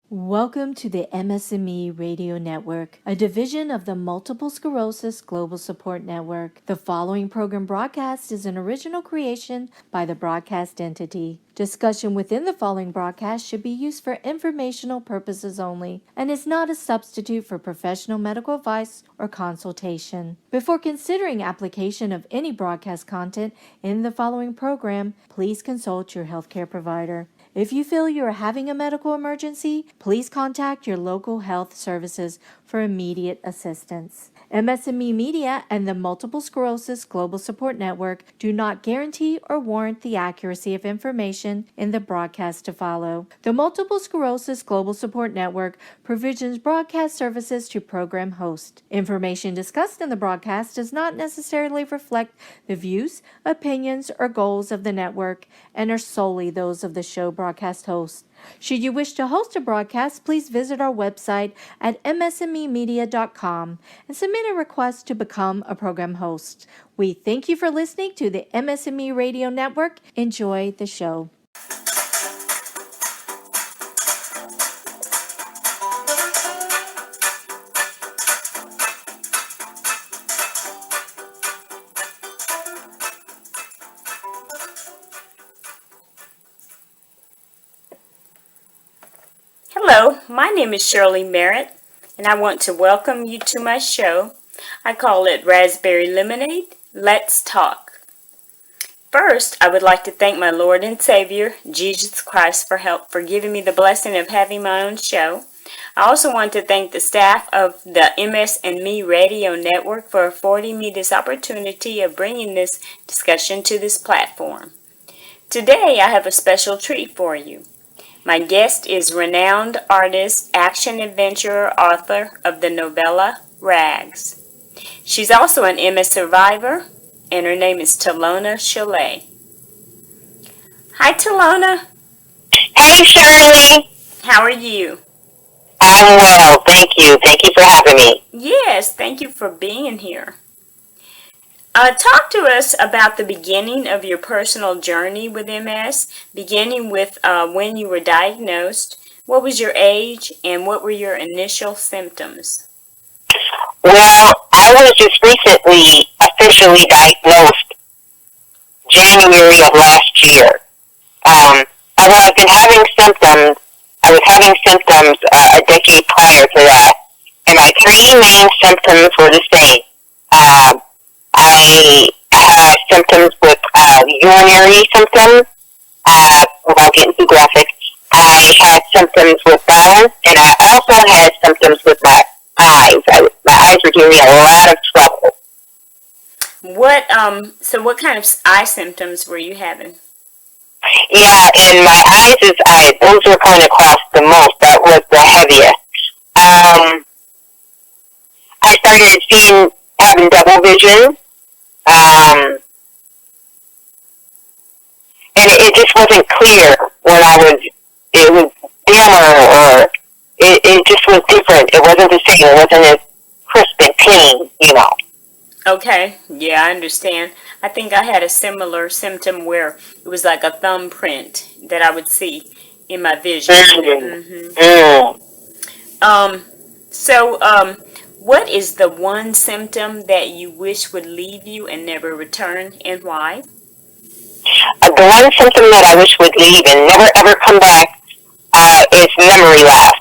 Welcome to the MS&Me Radio Network, a division of the Multiple Sclerosis Global Support Network. The following program broadcast is an original creation by the broadcast entity. Discussion within the following broadcast should be used for informational purposes only and is not a substitute for professional medical advice or consultation. Before considering application of any broadcast content in the following program, please consult your healthcare provider. If you feel you are having a medical emergency, please contact your local health services for immediate assistance. MS&Me Media and the Multiple Sclerosis Global Support Network do not guarantee or warrant the accuracy of information in the broadcast to follow. The Multiple Sclerosis Global Support Network provisions broadcast services to program hosts. Information discussed in the broadcast does not necessarily reflect the views, opinions, or goals of the network and are solely those of the show broadcast host. Should you wish to host a broadcast, please visit our website at msmemedia.com and submit a request to become a program host. We thank you for listening to the MS&Me Radio Network. Enjoy the show. Hello, my name is Shirley Merritt, and I want to welcome you to my show. I call it Raspberry Lemonade, Let's Talk. First, I would like to thank my Lord and Savior, Jesus Christ, for giving me the blessing of having my own show. I also want to thank the staff of the MS&Me Radio Network for affording me this opportunity of bringing this discussion to this platform. Today, I have a special treat for you. My guest is renowned artist, action-adventurer, author of the novella Rags. She's also an MS survivor, and her name is Talona Shalay. Hi, Talona. Hey, Shirley. How are you? I'm well, thank you. Thank you for having me. Yes, thank you for being here. Talk to us about the beginning of your personal journey with MS, beginning with when you were diagnosed. What was your age and what were your initial symptoms? Well, I was just recently officially diagnosed January of last year. Although I've been having symptoms, I was having symptoms a decade prior to that, and my three main symptoms were the same. I had symptoms with urinary symptoms, without getting too graphic. I had symptoms with bowels, and I also had symptoms with my eyes. My eyes were giving me a lot of trouble. So what kind of eye symptoms were you having? Yeah, and my eyes, those were coming across the most. That was the heaviest. I started having double vision. And it just wasn't clear when it was dimmer, or it just was different. It wasn't the same. It wasn't as crisp and clean, Okay, yeah, I understand. I think I had a similar symptom where it was like a thumbprint that I would see in my vision. What is the one symptom that you wish would leave you and never return, and why? The one symptom that I wish would leave and never ever come back is memory loss.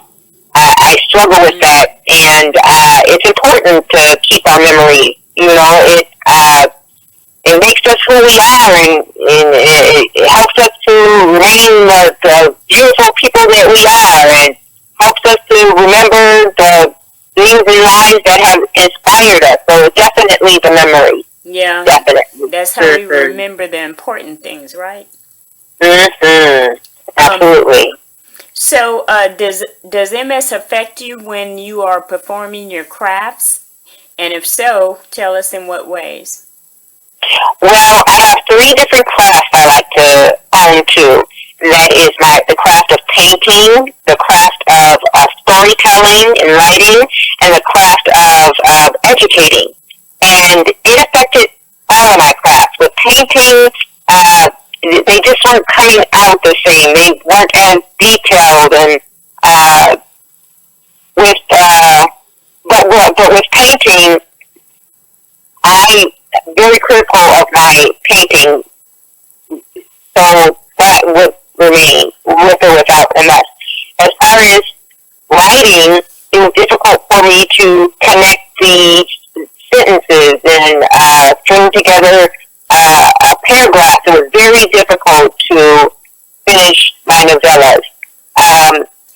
I struggle with that, and it's important to keep our memory. It makes us who we are, and it helps us to remain the beautiful people that we are, and helps us to remember the things in lives that have inspired us. So definitely the memory. Yeah, definitely. That's how we remember the important things, right? Absolutely. So does MS affect you when you are performing your crafts? And if so, tell us in what ways. Well, I have three different crafts I like to own to. That is the craft of painting, the craft of storytelling and writing, and the craft of educating. And it affected all of my crafts. With painting, they just weren't coming out the same. They weren't as detailed, and Uh, with but with painting, I'm very critical of my painting, so that would remain with or without MS. As far as writing, it was difficult for me to connect the sentences and string together a paragraph. It was very difficult to finish my novellas.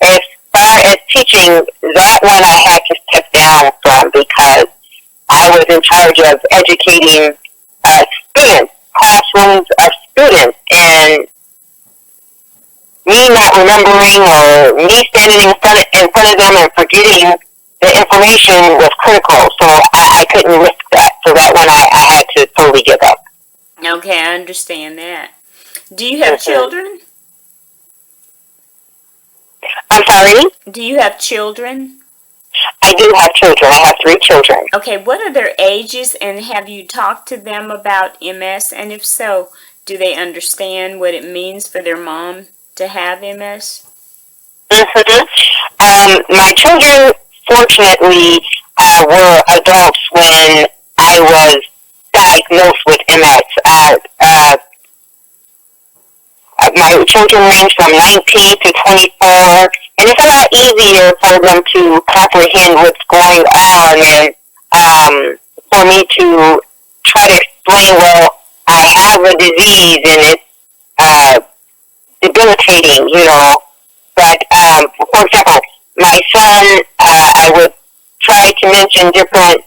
As far as teaching, that one I had to step down from because I was in charge of educating students, classrooms of students, and me not remembering or me standing in front of them and forgetting the information was critical, so I couldn't risk that. So that one I had to totally give up. Okay, I understand that. Do you have children? I'm sorry? Do you have children? I do have children. I have 3 children. Okay, what are their ages, and have you talked to them about MS? And if so, do they understand what it means for their mom to have MS? My children, fortunately, were adults when I was diagnosed with MS. My children range from 19 to 24, and it's a lot easier for them to comprehend what's going on and for me to try to explain, well, I have a disease and it's debilitating, But, for example, my son, I would try to mention different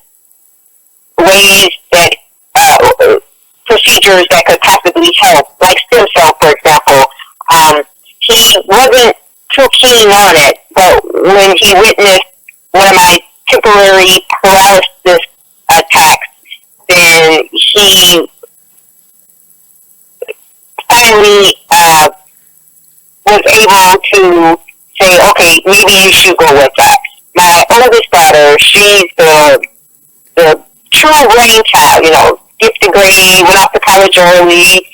ways that procedures that could possibly help, like stem cell, for example. He wasn't too keen on it, but when he witnessed one of my temporary paralysis attacks, then he finally was able to say, okay, maybe you should go with that. My oldest daughter, she's the true brain child, skipped the grade, went off to college early.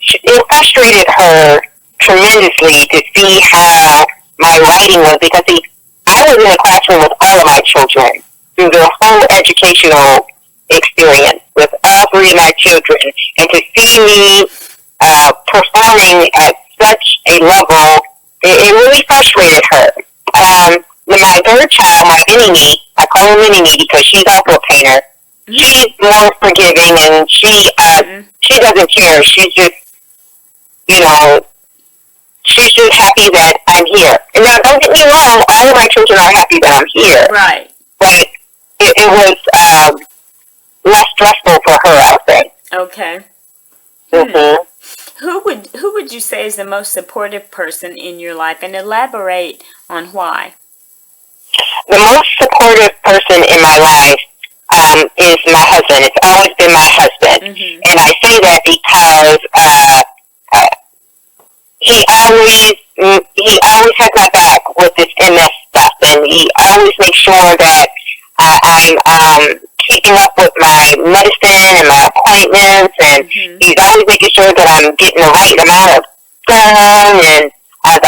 It frustrated her tremendously to see how my writing was because, see, I was in a classroom with all of my children through the whole educational experience with all 3 of my children, and to see me performing at such a level, it really frustrated her. My 3rd child, my mini-me, I call her mini-me because she's also a painter. She's more forgiving, and she doesn't care. She's just, she's just happy that I'm here. And now, don't get me wrong, all of my children are happy that I'm here. Right. But it was less stressful for her, I'll say. Okay. Mm-hmm. Who would you say is the most supportive person in your life, and elaborate on why? The most supportive person in my life is my husband. It's always been my husband. Mm-hmm. And I say that because he always has my back with this MS stuff, and he always makes sure that I'm keeping up with my medicine and my appointments, and he's always making sure that I'm getting the right amount of sun, and that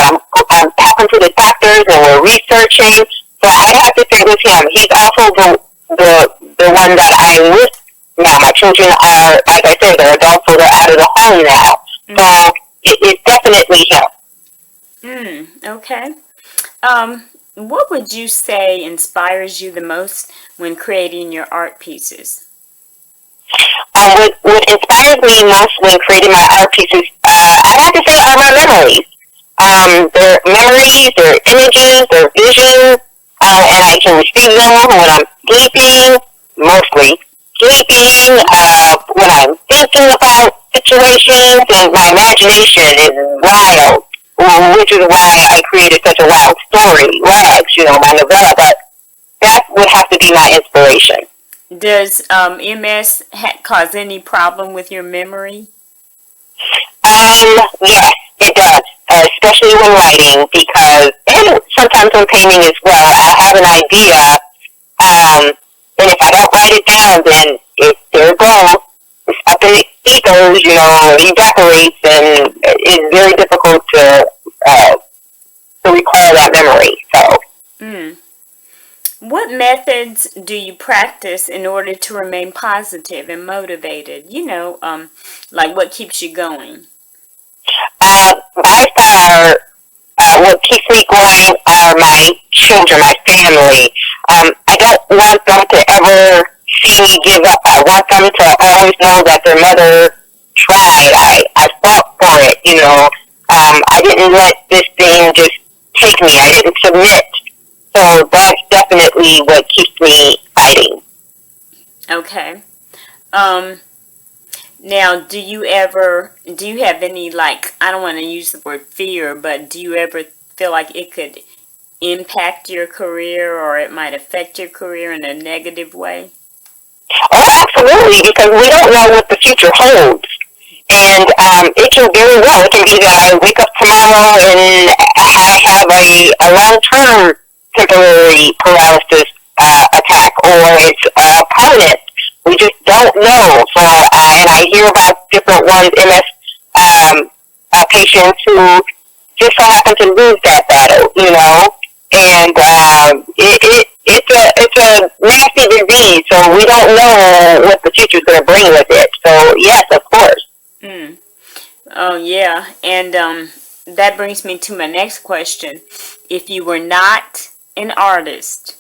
I'm talking to the doctors and we're researching. So I have to say with him, he's also the one that I'm with now. My children are, like I said, they're adults, so they're out of the home now. So it's definitely him. Okay. What would you say inspires you the most when creating your art pieces? What inspires me most when creating my art pieces, I have to say, are my memories. They're memories, they're images, they're visions, and I can receive them when I'm sleeping, mostly sleeping, when I'm thinking about situations, and my imagination is wild, which is why I created such a wild story, Rags, my novella, but that would have to be my inspiration. Does MS cause any problem with your memory? Yes, it does, especially when writing, and sometimes when painting as well. I have an idea, and if I don't write it down, then there it goes. It's up in the ethers, it evaporates, and it's very difficult to to recall that memory. So. Mm. What methods do you practice in order to remain positive and motivated? Like what keeps you going? By far, what keeps me going are my children, my family. I don't want them to ever see me give up. I want them to always know that their mother tried. I fought for it, I didn't let this thing just take me. I didn't submit. So that's definitely what keeps me fighting. Okay. Now, do you have any, like, I don't want to use the word fear, but do you ever feel like it could impact your career or it might affect your career in a negative way? Oh, absolutely, because we don't know what the future holds. And it can very well, it can be that I wake up tomorrow and I have a long-term temporary paralysis attack, or it's permanent. We just don't know. So, and I hear about different ones, MS patients who just so happen to lose that battle, and it's a nasty disease, so we don't know what the future's going to bring with it. So, yes, of course. Mm. Oh, yeah. And that brings me to my next question. If you were not an artist,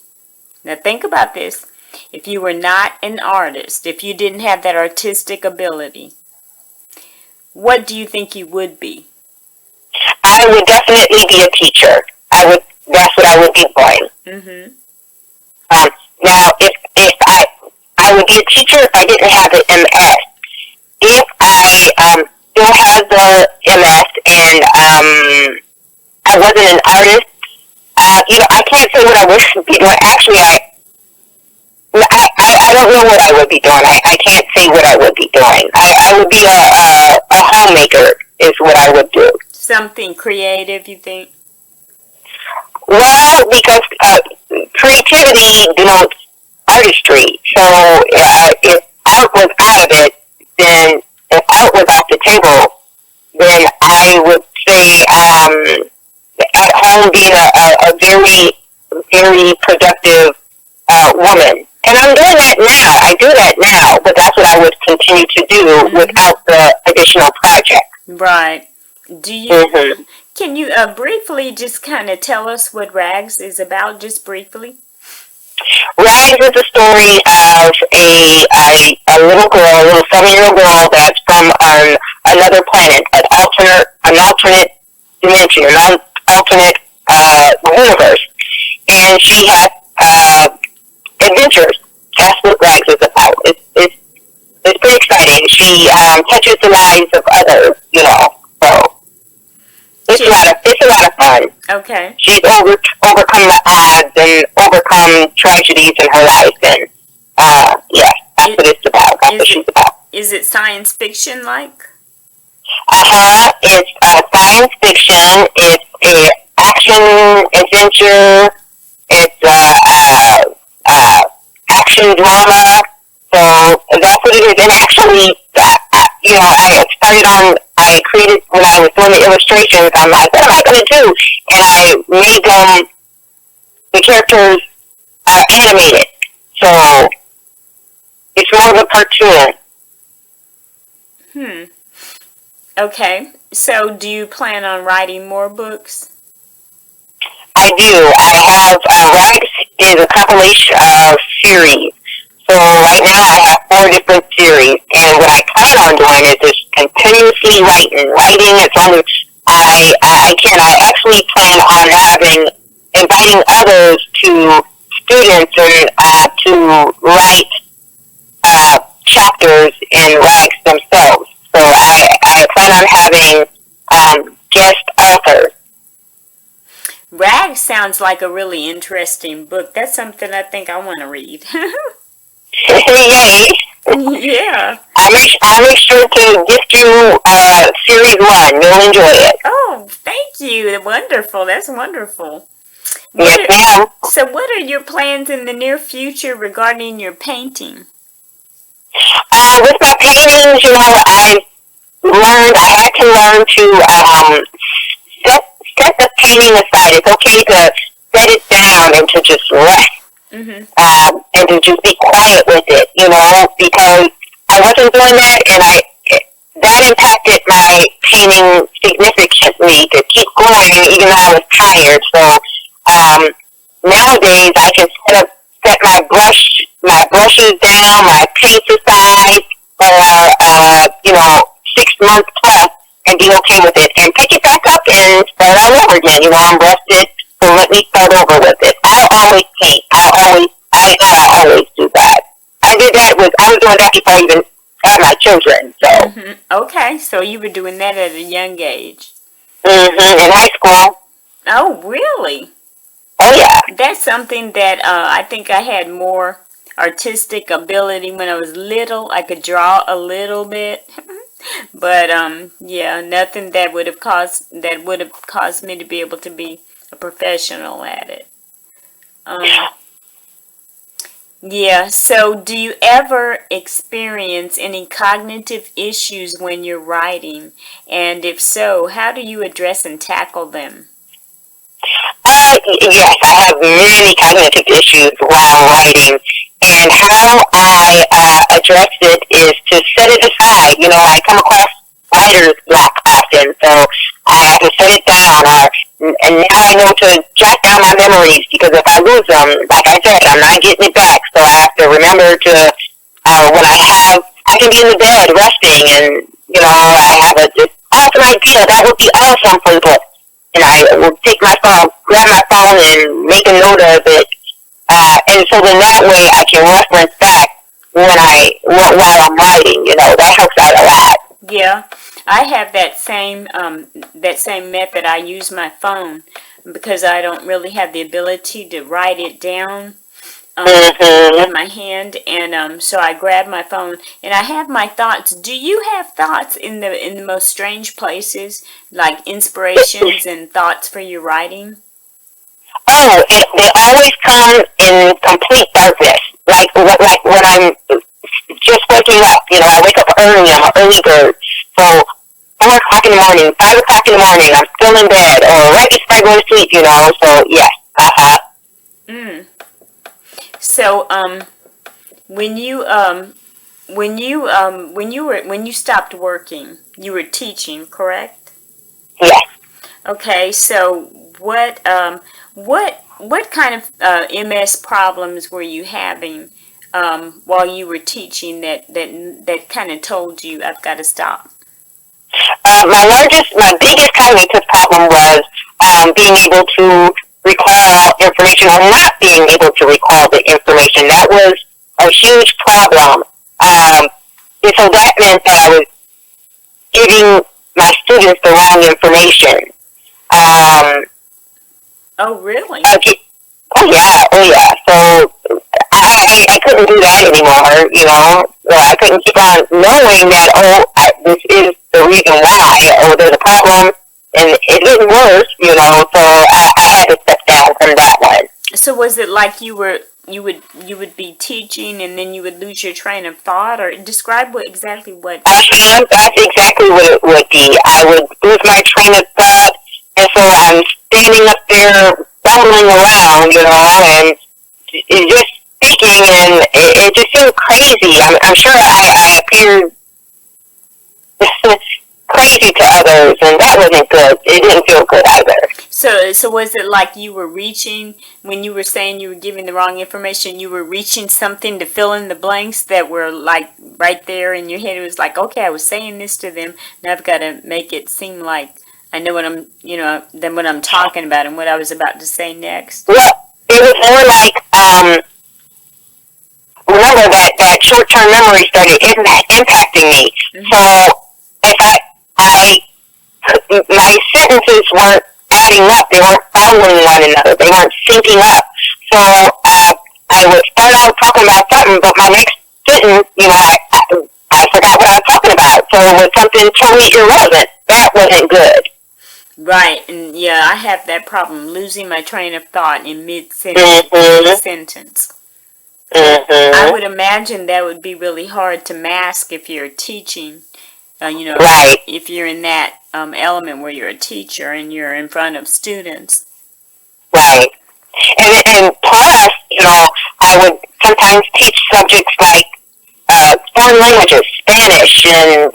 now think about this. If you were not an artist, if you didn't have that artistic ability, what do you think you would be? I would definitely be a teacher. That's what I would be doing. Mm-hmm. Now, if I would be a teacher if I didn't have an MS. If I still have the MS and I wasn't an artist, I can't say what I would be doing. Actually, I don't know what I would be doing. I can't say what I would be doing. I would be a homemaker is what I would do. Something creative, you think? Well, because creativity denotes artistry. So if art was out of it, then if art was off the table, then I would say at home being a very, very productive woman. And I'm doing that now. I do that now, but that's what I would continue to do without the additional project. Right. Can you briefly just kind of tell us what Rags is about, just briefly? Rags is a story of a little girl, a little 7-year-old girl that's from another planet, an alternate dimension, an alternate universe. And she has adventures. That's what Rags is about. It's pretty exciting. She touches the lives of others, so it's a lot of fun. Okay. She's overcome the odds and overcome tragedies in her life, and yes, that's what it's about. That's what she's about. Is it science fiction like? It's science fiction. It's a action adventure. It's action drama. So that's what it is. And actually, I created, when I was doing the illustrations, I'm like, what am I going to do? And I made them, the characters animated. So it's more of a cartoon. Okay. So do you plan on writing more books? I do. I have, Rags is a compilation of series. So right now I have 4 different series, and what I plan on doing is just continuously writing as long as I can. I actually plan on inviting others to students and to write chapters in Rags themselves. So I plan on having guest authors. Rags sounds like a really interesting book. That's something I think I want to read. Yay! Yeah. I'll make sure to gift you series 1. You'll enjoy it. Oh, thank you. Wonderful. That's wonderful. Yes, ma'am. So what are your plans in the near future regarding your painting? With my paintings, I had to learn to set the painting aside. It's okay to set it down and to just rest. And to just be quiet with it, because I wasn't doing that, and that impacted my painting significantly to keep going, even though I was tired. So nowadays, I can set my brushes down, my paints aside for 6 months plus, and be okay with it, and pick it back up and start all over again. I'm rested, so let me start over with it. I'll always paint. I always do that. I was doing that before I even had my children. So. Okay, so you were doing that at a young age. In high school. Oh, really? Oh, yeah. That's something that I think I had more artistic ability when I was little. I could draw a little bit. But yeah, nothing that would have caused me to be able to be a professional at it. Yeah, so do you ever experience any cognitive issues when you're writing? And if so, how do you address and tackle them? Yes, I have many cognitive issues while writing, and how I address it is to set it aside. I come across writer's block often, so I have to set it down, and now I know to jot down my memories, because if I lose them, like I said, I'm not getting it back, so I have to remember to, when I can be in the bed resting, and, I have this awesome idea, that would be awesome for the book. And I will grab my phone and make a note of it. And so then that way I can reference back while I'm writing, that helps out a lot. Yeah, I have that same method. I use my phone because I don't really have the ability to write it down in my hand, and so I grab my phone and I have my thoughts. Do you have thoughts in the most strange places, like inspirations and thoughts for your writing? Oh, they always come in complete darkness. Like when I'm just waking up, I wake up early. I'm an early bird, so 4 o'clock in the morning, 5 o'clock in the morning, I'm still in bed, or right before I go to sleep. So yes, So, when you stopped working, you were teaching, correct? Yes. Okay, so what kind of MS problems were you having while you were teaching that kind of told you I've got to stop? My biggest cognitive problem was being able to recall information or not being able to recall the information. That was a huge problem. And so that meant that I was giving my students the wrong information. Oh, really? Oh yeah. So I couldn't do that anymore. I couldn't keep on knowing that, this is the reason why, there's a problem, and it getting worse, so I had to step down from that one. So was it like you would be teaching and then you would lose your train of thought, or describe exactly what? That's exactly what it would be. I would lose my train of thought, and so I'm standing up there bumbling around, and just speaking, and it just seemed crazy. I'm sure I appeared crazy to others, and that wasn't good. It didn't feel good either. So was it like you were reaching, when you were saying you were giving the wrong information, you were reaching something to fill in the blanks that were like right there in your head? It was like, okay, I was saying this to them, and I've got to make it seem like I know what I'm talking about and what I was about to say next. Well, it was more like, remember that short-term memory started impacting me. So if my sentences weren't adding up, they weren't following one another, they weren't syncing up. So I would start out talking about something, but my next sentence, I forgot what I was talking about. So it was something totally irrelevant. That wasn't good. Right, and yeah, I have that problem, losing my train of thought in mid-sentence. I would imagine that would be really hard to mask if you're teaching, Right. if you're in that element where you're a teacher and you're in front of students. Right. And plus, I would sometimes teach subjects like foreign languages, Spanish, and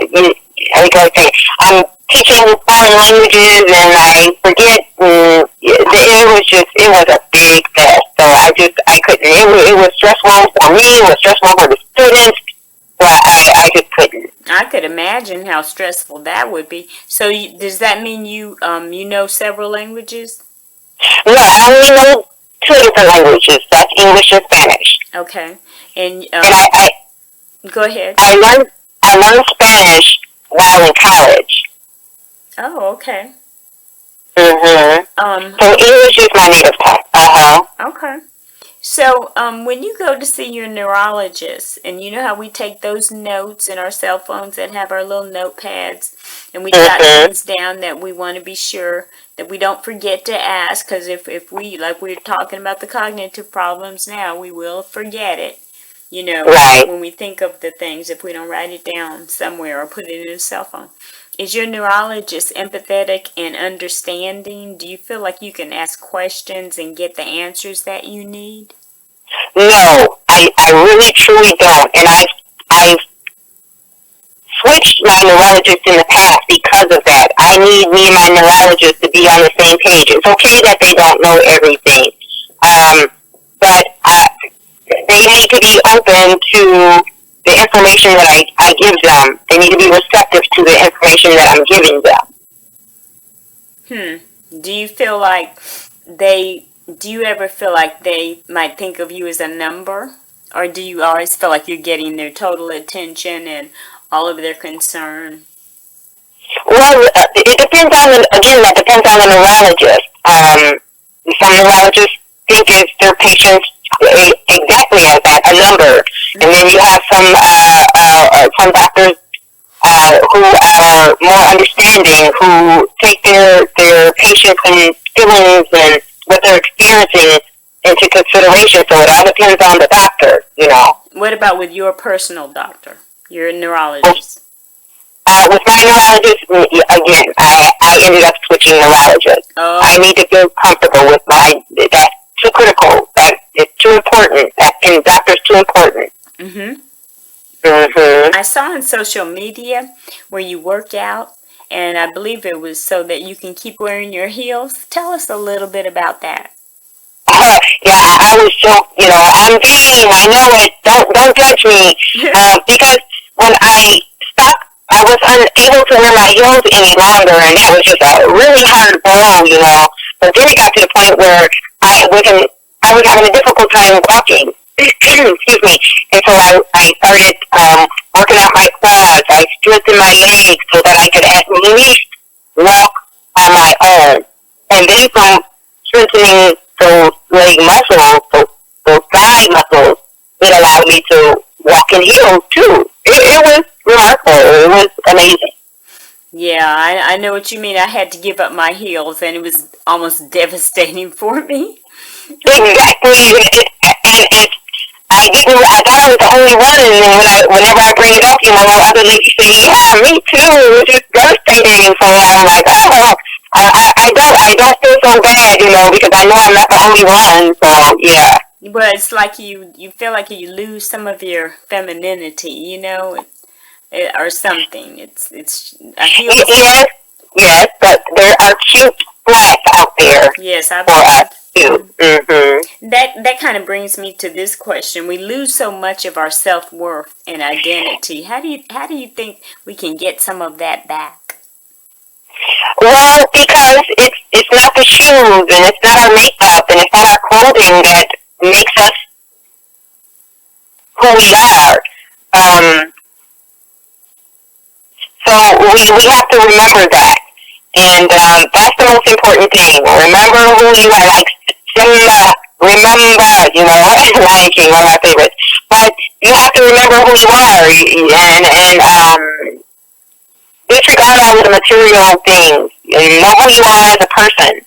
I'm teaching foreign languages, and I forget. And it was a big mess. So I couldn't. It was stressful for me. It was stressful for the students. So I just couldn't. I could imagine how stressful that would be. So, does that mean you know several languages? No, I only know two different languages. That's English and Spanish. Okay, and And go ahead. I learned Spanish while in college. Oh, okay. So English is my native tongue. Okay. So, when you go to see your neurologist, and you know how we take those notes in our cell phones that have our little notepads, and we jot things down that we want to be sure that we don't forget to ask, because if we, like we're talking about the cognitive problems now, we will forget it. Right. When we think of the things, if we don't write it down somewhere or put it in a cell phone. Is your neurologist empathetic and understanding? Do you feel like you can ask questions and get the answers that you need? No, I really truly don't. And I've switched my neurologist in the past because of that. I need me and my neurologist to be on the same page. It's okay that they don't know everything. But they need to be open to the information that I give them. They need to be receptive to the information that I'm giving them. Do you ever feel like they might think of you as a number? Or do you always feel like you're getting their total attention and all of their concern? Well, it depends that depends on the neurologist. Some neurologists think of their patients exactly as that, a number. And then you have some doctors who are more understanding, who take their patients and feelings and what they're experiencing into consideration. So it all depends on the doctor, What about with your personal doctor, your neurologist? With my neurologist, again, I ended up switching neurologists. Oh. I need to feel comfortable with that's too critical. It's too important. And doctor's too important. I saw on social media where you work out, and I believe it was so that you can keep wearing your heels. Tell us a little bit about that. Yeah, I was so, I'm vain. I know it. Don't judge me. Because when I stopped, I was unable to wear my heels any longer, and that was just a really hard blow. But then it got to the point where I was having a difficult time walking. Excuse me. And so I started working out my quads. I strengthened my legs so that I could at least walk on my own. And then from strengthening those leg muscles, those thigh muscles, it allowed me to walk in heels too. It was remarkable. It was amazing. Yeah, I know what you mean. I had to give up my heels, and it was almost devastating for me. Exactly. And I thought I was the only one, and whenever I bring it up, other ladies say, yeah, me too. It was just devastating. So I'm like, oh, I don't feel so bad, because I know I'm not the only one. So yeah. But it's like you feel like you lose some of your femininity, or something. It's a heel. Yes, but there are cute flats out there. Yes, I for us too. That kind of brings me to this question. We lose so much of our self-worth and identity. How do you think we can get some of that back? Well, because it's not the shoes, and it's not our makeup, and it's not our clothing that makes us who we are. So we have to remember that. And that's the most important thing. Remember who you are. Like Simba, remember, Lion King, one of my favorites. But you have to remember who you are, and disregard all of the material things. You know who you are as a person.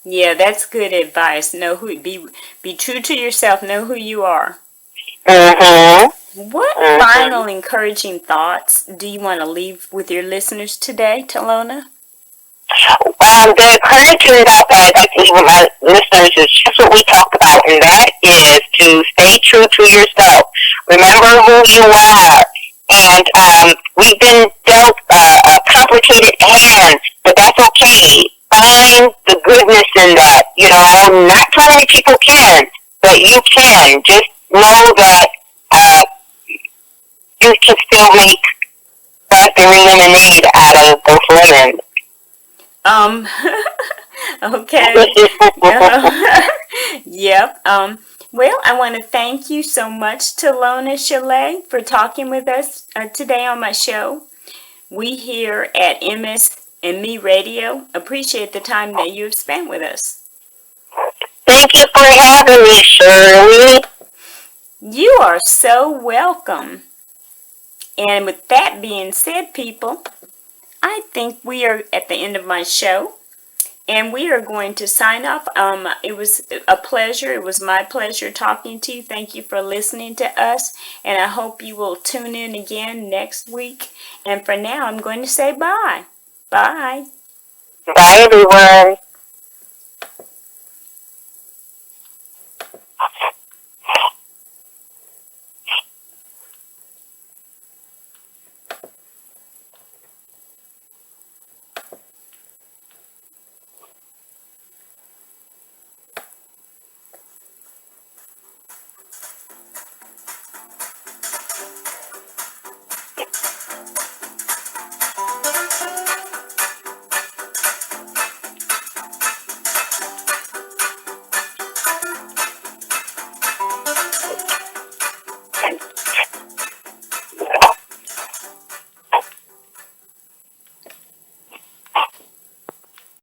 Yeah, that's good advice. Be true to yourself. Know who you are. What final encouraging thoughts do you want to leave with your listeners today, Talona? The encouraging thought that I'd like to leave with my listeners is just what we talked about, and that is to stay true to yourself. Remember who you are. And we've been dealt a complicated hand, but that's okay. Find the goodness in that. You know, not too many people can, but you can. Just know that you can still make raspberry lemonade out of those lemons. Um, okay. Yep. Well, I want to thank you so much, Talona Shalay, for talking with us today on my show. We here at MS&Me Radio appreciate the time that you have spent with us. Thank you for having me, Shirley. You are so welcome. And with that being said, people, I think we are at the end of my show. And we are going to sign off. It was a pleasure. It was my pleasure talking to you. Thank you for listening to us. And I hope you will tune in again next week. And for now, I'm going to say bye. Bye. Bye, everyone.